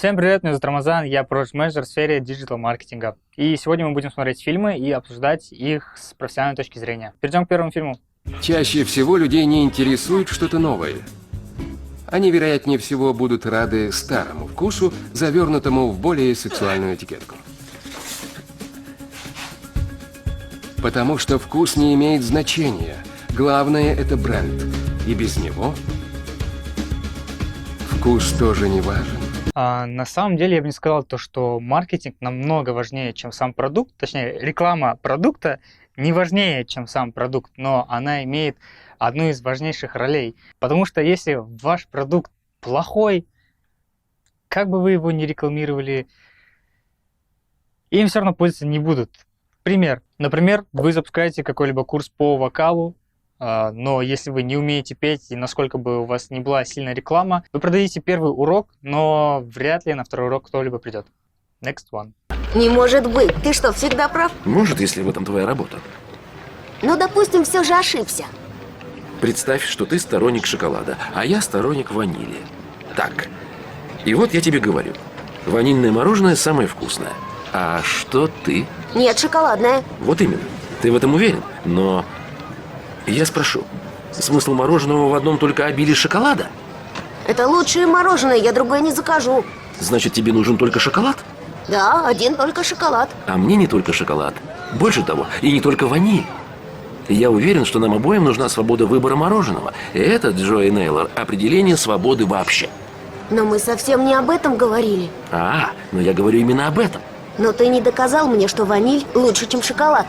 Всем привет, меня зовут Рамазан, я проект-менеджер в сфере диджитал-маркетинга. И сегодня мы будем смотреть фильмы и обсуждать их с профессиональной точки зрения. Перейдем к первому фильму. Чаще всего людей не интересует что-то новое. Они, вероятнее всего, будут рады старому вкусу, завернутому в более сексуальную этикетку. Потому что вкус не имеет значения. Главное – это бренд. И без него вкус тоже не важен. На самом деле я бы не сказал то, что маркетинг намного важнее, чем сам продукт. Точнее, реклама продукта не важнее, чем сам продукт, но она имеет одну из важнейших ролей. Потому что если ваш продукт плохой, как бы вы его ни рекламировали, им все равно пользоваться не будут. Пример. Например, вы запускаете какой-либо курс по вокалу, но если вы не умеете петь, и насколько бы у вас не была сильная реклама, вы продадите первый урок, но вряд ли на второй урок кто-либо придет. Next one. Не может быть. Ты что, всегда прав? Может, если в этом твоя работа. Ну, допустим, все же ошибся. Представь, что ты сторонник шоколада, а я сторонник ванили. Так, и вот я тебе говорю. Ванильное мороженое самое вкусное. А что ты? Нет, шоколадное. Вот именно. Ты в этом уверен? Но я спрошу. Смысл мороженого в одном только обилии шоколада? Это лучшее мороженое, я другое не закажу. Значит, тебе нужен только шоколад? Да, один только шоколад. А мне не только шоколад. Больше того, и не только ваниль. Я уверен, что нам обоим нужна свобода выбора мороженого. И это, Джои Нейлор, определение свободы вообще. Но мы совсем не об этом говорили. Но я говорю именно об этом. Но ты не доказал мне, что ваниль лучше, чем шоколад.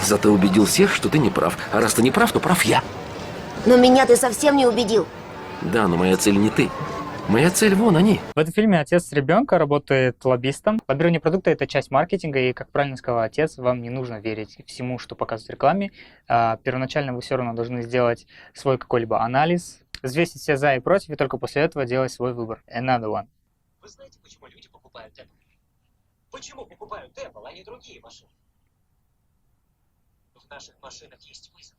Зато убедил всех, что ты не прав. А раз ты не прав, то прав я. Но меня ты совсем не убедил. Да, но моя цель не ты. Моя цель вон они. В этом фильме отец ребенка работает лоббистом. Лоббирование продукта – это часть маркетинга, и, как правильно сказал отец, вам не нужно верить всему, что показывают в рекламе. Первоначально вы все равно должны сделать свой какой-либо анализ, взвесить все за и против, и только после этого делать свой выбор. Another one. Вы знаете, почему люди покупают Apple? Почему покупают Apple, а не другие машины? В наших машинах есть вызов.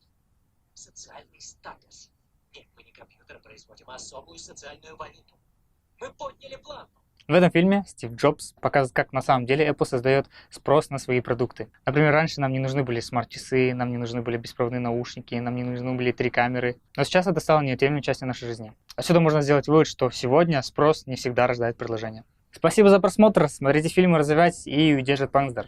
Социальный статус. Нет, мы не компьютер производим, а особую социальную валюту. Мы подняли планку. В этом фильме Стив Джобс показывает, как на самом деле Apple создает спрос на свои продукты. Например, раньше нам не нужны были смарт-часы, нам не нужны были беспроводные наушники, нам не нужны были 3 камеры. Но сейчас это стало неотъемлемой частью нашей жизни. Отсюда можно сделать вывод, что сегодня спрос не всегда рождает предложение. Спасибо за просмотр, смотрите фильмы, развивайтесь и удержит Пангсдар.